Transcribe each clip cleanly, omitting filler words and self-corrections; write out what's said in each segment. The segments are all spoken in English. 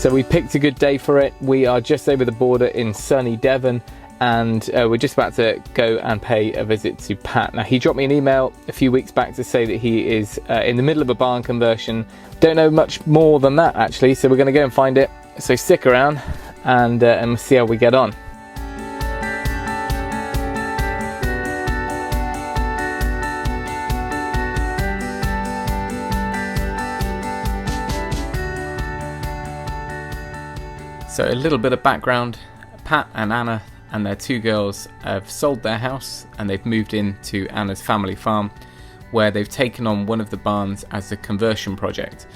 So we picked a good day for it. We are just over the border in sunny Devon, and we're just about to go and pay a visit to Pat. Now, he dropped me an email a few weeks back to say that he is in the middle of a barn conversion. Don't know much more than that, actually, so we're going to go and find it. So stick around and see how we get on. So a little bit of background. Pat and Anna and their two girls have sold their house and they've moved into Anna's family farm, where they've taken on one of the barns as a conversion project.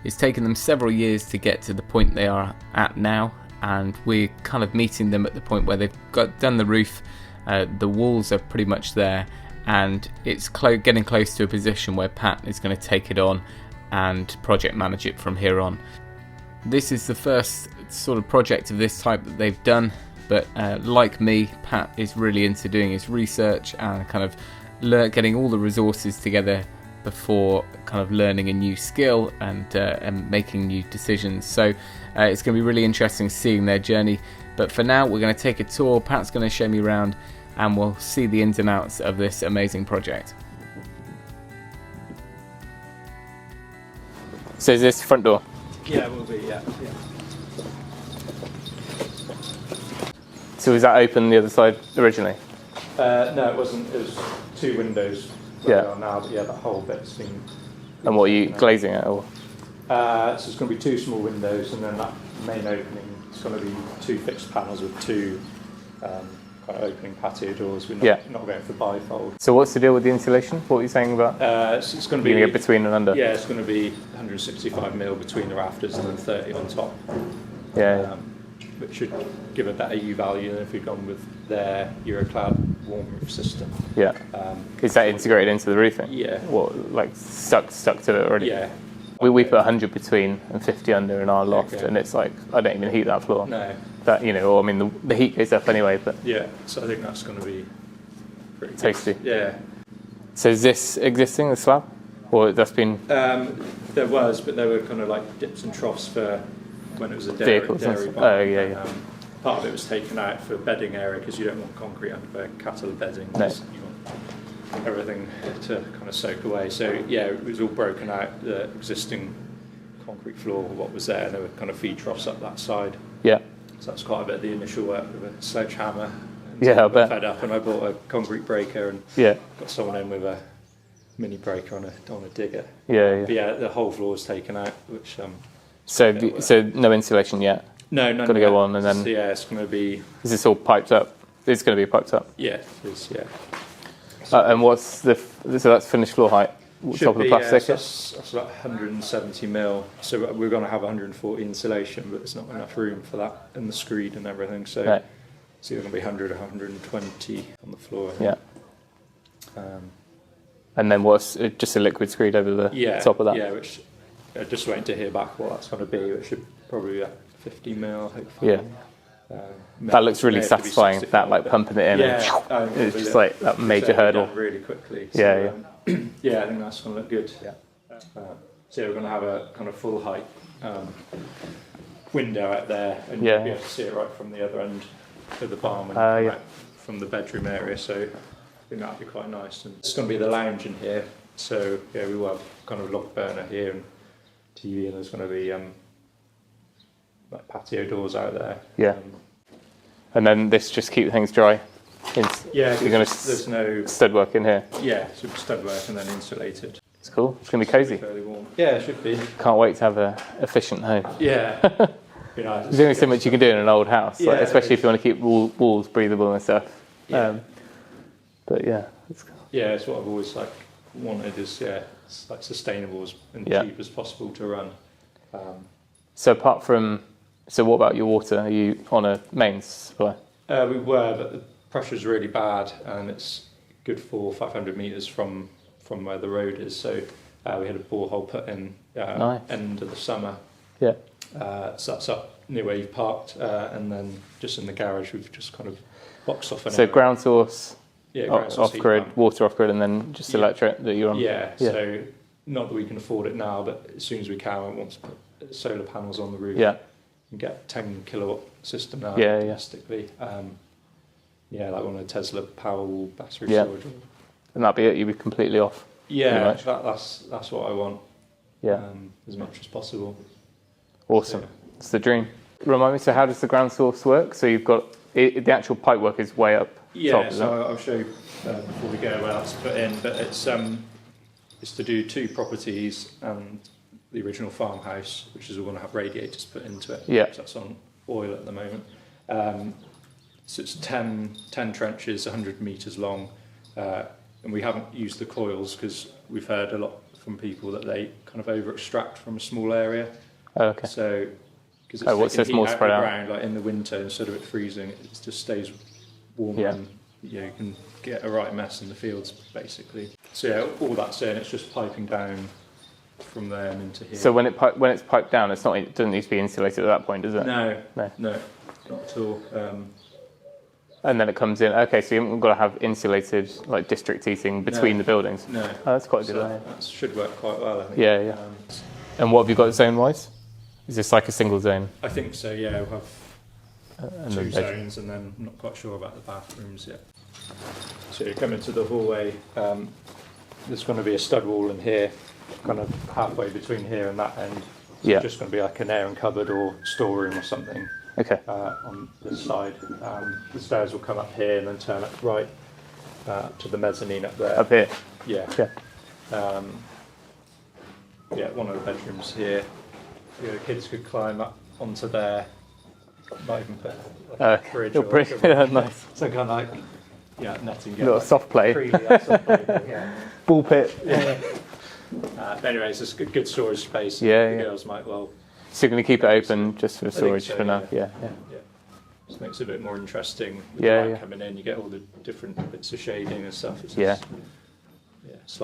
It's taken them several years to get to the point they are at now, and we're kind of meeting them at the point where they've done the roof, the walls are pretty much there, and it's getting close to a position where Pat is going to take it on and project manage it from here on. This is the first sort of project of this type that they've done, but like me, Pat is really into doing his research and kind of getting all the resources together before kind of learning a new skill and making new decisions. So it's going to be really interesting seeing their journey. But for now, we're going to take a tour. Pat's going to show me around and we'll see the ins and outs of this amazing project. So is this front door? Yeah, it will be, yeah. So was that open the other side originally? No, it wasn't. It was two windows where they are now, but yeah, that whole bit's been... And what are you glazing it? Or? So it's going to be two small windows, and then that main opening is going to be two fixed panels with two kind of opening patio doors. We're not going for bifold. So what's the deal with the insulation? What were you saying about? So it's going to be... You're going to get between and under? Yeah, it's going to be 165mm between the rafters and then 30 on top. Yeah. Which should give a better U value than if we'd gone with their Euroclad warm roof system. Yeah. Is that integrated into the roofing? Yeah. What, like stuck to it already? Yeah. We put 100 between and 50 under in our loft, and it's like I don't even heat that floor. No. That or I mean the heat goes up anyway, but yeah. So I think that's going to be pretty tasty. Good. Yeah. So is this existing, the slab, or that's been? There was, but there were kind of like dips and troughs for when it was a dairy barn. Oh yeah. Part of it was taken out for bedding area because you don't want concrete under where cattle are bedding. No. You want everything to kind of soak away. So yeah, it was all broken out, the existing concrete floor, what was there, and there were kind of feed troughs up that side. Yeah. So that's quite a bit of the initial work with a sledgehammer. Yeah, I bet. Fed up, and I bought a concrete breaker and got someone in with a mini breaker on a digger. Yeah. But yeah, the whole floor was taken out, which So no insulation yet? No, none. Got to go on, and then... So yeah, it's going to be... Is this all piped up? It's going to be piped up? Yeah, it is, yeah. And what's so that's finished floor height? Top of the plastic? Yeah, so that's about 170mm. So we're going to have 140 insulation, but there's not enough room for that and the screed and everything. So it's either going to be 100 or 120 on the floor. Yeah. And then what's just a liquid screed over the top of that? Yeah, which just waiting to hear back what that's going to be, which should probably be 50mm, hopefully. Yeah. That looks really satisfying, that like pumping it in. And it's just like that major hurdle. Really quickly. So, yeah, I think that's going to look good. Yeah. So we're going to have a kind of full height window out there, and you'll be able to see it right from the other end of the barn when you come out from the bedroom area. So I think that'll be quite nice. And it's going to be the lounge in here. So yeah, we will have kind of a log burner here and TV, and there's going to be like patio doors out there. Yeah. And then this just keep things dry. You're going to there's no stud work in here. Yeah, so stud work and then insulated. It's cool. It's going to be cosy. Fairly warm. Yeah, it should be. Can't wait to have an efficient home. Yeah. There's only so much you can do in an old house, especially if you want to keep walls breathable and stuff. Yeah. But yeah, it's cool. Yeah, it's what I've always wanted is it's like sustainable and cheap as possible to run. So apart from, what about your water? Are you on a mains supply? We were, but the pressure's really bad, and it's good for 500 metres from where the road is. So we had a borehole put in end of the summer. Yeah. So that's up near where you've parked, and then just in the garage we've just kind of boxed off. So ground source, off grid, water off grid, and then just electric that you're on. Yeah. So not that we can afford it now, but as soon as we can, we want to put solar panels on the roof. Yeah. You can get 10 kilowatt system now domestically. Like one of the Tesla Powerwall battery storage. And that'd be it. You'd be completely off. Yeah, that's what I want. Yeah. As much as possible. Awesome. It's the dream. Remind me, so how does the ground source work? So you've got the actual pipe work is way up top, so I'll show you before we go where that's put in, but it's to do 2 properties and the original farmhouse, which is all going to have radiators put into it. Yeah. So that's on oil at the moment. So it's 10 trenches, 100 metres long, and we haven't used the coils because we've heard a lot from people that they kind of over extract from a small area. Oh, okay. So because it's so it's more spread out. Ground, like in the winter, instead of it freezing, it just stays warm. Yeah. And you can get a right mess in the fields basically. So all that's in, it's just piping down from there and into here. So when it's piped down, it doesn't need to be insulated at that point, does it? No, not at all. And then it comes in. Okay, so you haven't got to have insulated like district heating between the buildings. No, that's quite a good idea. That should work quite well, I think. Yeah. And what have you got zone-wise? Is this like a single zone? I think so. Yeah, we'll have 2 zones, and then I'm not quite sure about the bathrooms yet. So you come into the hallway. There's going to be a stud wall in here, kind of halfway between here and that end. So it's just going to be like an airing cupboard or storeroom or something. Okay. On this side, the stairs will come up here and then turn up right to the mezzanine up there. Up here. Yeah. One of the bedrooms here. The kids could climb up onto there. Might even put like a bridge. Nice. Some kind of like netting. A little soft play. Ball pit. But anyways, it's good storage space. The girls might well. So you're going to keep it open just for storage for now? Yeah. Just makes it a bit more interesting. With the light coming in, you get all the different bits of shading and stuff. It's just,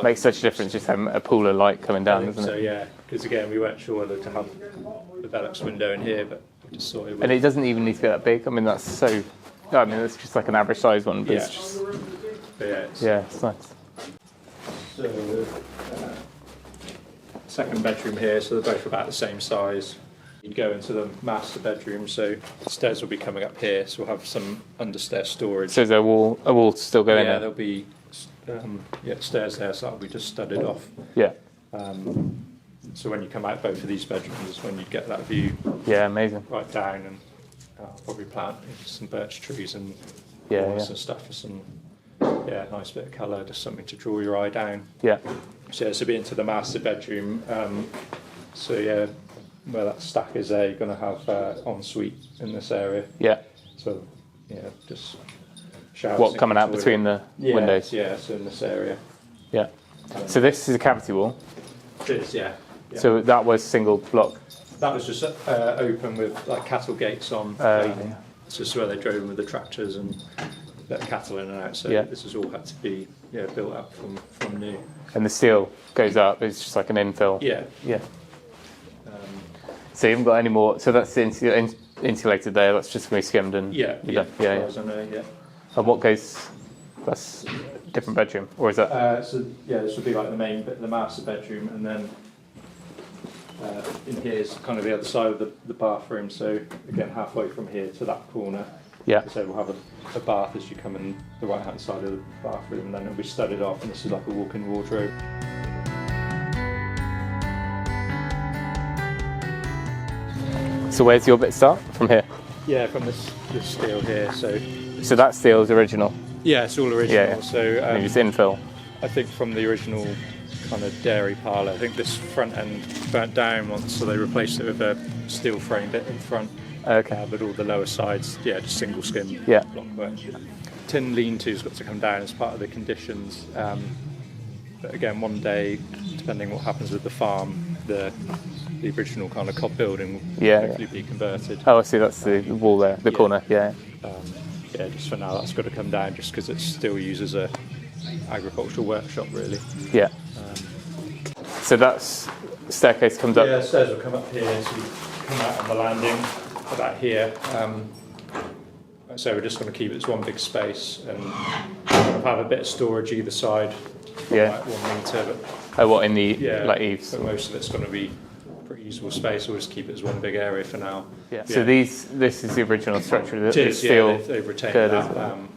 makes such a difference just having a pool of light coming down, doesn't it? So yeah, because again, we weren't sure whether to have the Velux window in here, but we just thought it would. And it doesn't even need to be that big. I mean, it's just like an average size one, but it's just. It's nice. So, second bedroom here, so they're both about the same size. You'd go into the master bedroom, so the stairs will be coming up here, so we'll have some understair storage. So is there a wall still going there? Yeah, there'll be stairs there, so that'll be just studded off. Yeah. So when you come out both of these bedrooms is when you'd get that view. Yeah, amazing. Right down, and probably plant some birch trees and some stuff for some nice bit of colour, just something to draw your eye down. Yeah. So be into the master bedroom. Where that stack is there, you're going to have ensuite in this area. Yeah. So just showers. What coming out between the windows? Yeah, so in this area. Yeah. So this is a cavity wall. It is, yeah. So that was single block. That was just open with like cattle gates on. It's just where they drove them with the tractors and let cattle in and out. So this has all had to be built up from new. And the steel goes up. It's just like an infill. Yeah. Yeah. So you haven't got any more. So that's insulated there. That's just going to be skimmed and yeah. As far as I know, yeah. And what goes? That's a different bedroom, or is that? This would be like the main bit, the master bedroom, and then in here is kind of the other side of the bathroom. So again, halfway from here to that corner. Yeah. So we'll have a bath as you come in the right hand side of the bathroom, and then it'll be studded off, and this is like a walk-in wardrobe. So where's your bit start? From here? Yeah, from this steel here. So that steel is original? Yeah, it's all original. Yeah. So you just infill? I think from the original kind of dairy parlour, I think this front end burnt down once, so they replaced it with a steel frame bit in front. Okay. But all the lower sides, just single skin blockwork. Tin lean-to's got to come down as part of the conditions. But again, one day, depending what happens with the farm, the original kind of cob building will hopefully be converted. Oh, I see. That's the wall there, the corner. Yeah. Just for now, that's got to come down just because it's still used as a agricultural workshop, really. Yeah. So that's staircase comes up. Yeah, the stairs will come up here, so you come out on the landing about here. So we're just going to keep it as one big space and have a bit of storage either side. Yeah. Like 1 metre. What in the like eaves? But most of it's going to be pretty usable space. We'll just keep it as one big area for now. Yeah. So this is the original structure. It is, still they've retained that and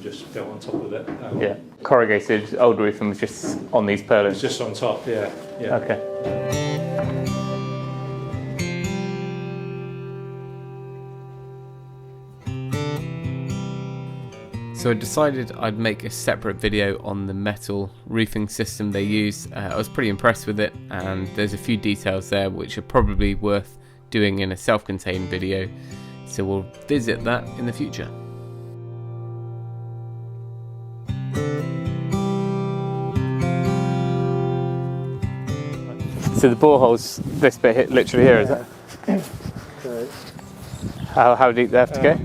just built on top of it. Yeah. Corrugated old roof and was just on these purlins. It's just on top. Yeah. Okay. So I decided I'd make a separate video on the metal roofing system they use. I was pretty impressed with it, and there's a few details there which are probably worth doing in a self-contained video, so we'll visit that in the future. So the boreholes, this bit literally here, is it? How deep they have to go?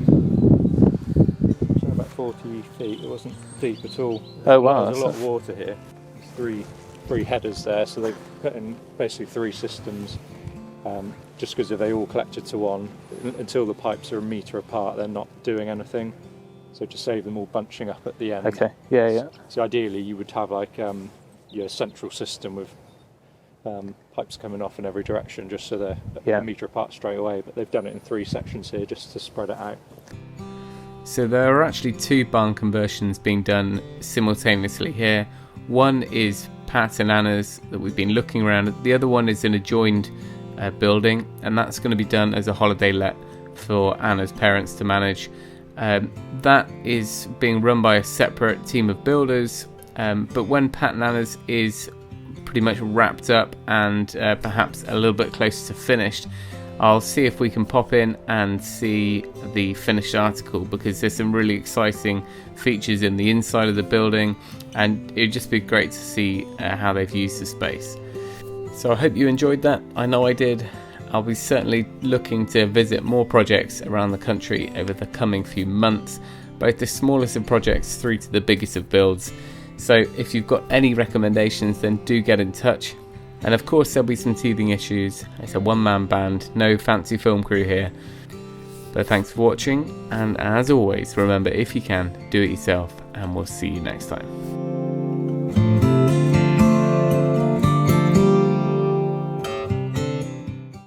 40 feet. It wasn't deep at all. Oh wow! There's a lot of water here. There's three headers there, so they've put in basically 3 systems. Just because if they all collected to one, until the pipes are a metre apart, they're not doing anything. So to save them all bunching up at the end. Okay. Yeah. So ideally, you would have like your central system with pipes coming off in every direction, just so they're a metre apart straight away. But they've done it in 3 sections here, just to spread it out. So there are actually 2 barn conversions being done simultaneously here. One is Pat and Anna's that we've been looking around at. The other one is an adjoined building, and that's going to be done as a holiday let for Anna's parents to manage. That is being run by a separate team of builders, but when Pat and Anna's is pretty much wrapped up and perhaps a little bit closer to finished, I'll see if we can pop in and see the finished article, because there's some really exciting features in the inside of the building, and it'd just be great to see how they've used the space. So I hope you enjoyed that. I know I did. I'll be certainly looking to visit more projects around the country over the coming few months, both the smallest of projects through to the biggest of builds. So if you've got any recommendations, then do get in touch. And of course there'll be some teething issues. It's a one-man band, no fancy film crew here. But thanks for watching, and as always, remember, if you can, do it yourself, and we'll see you next time.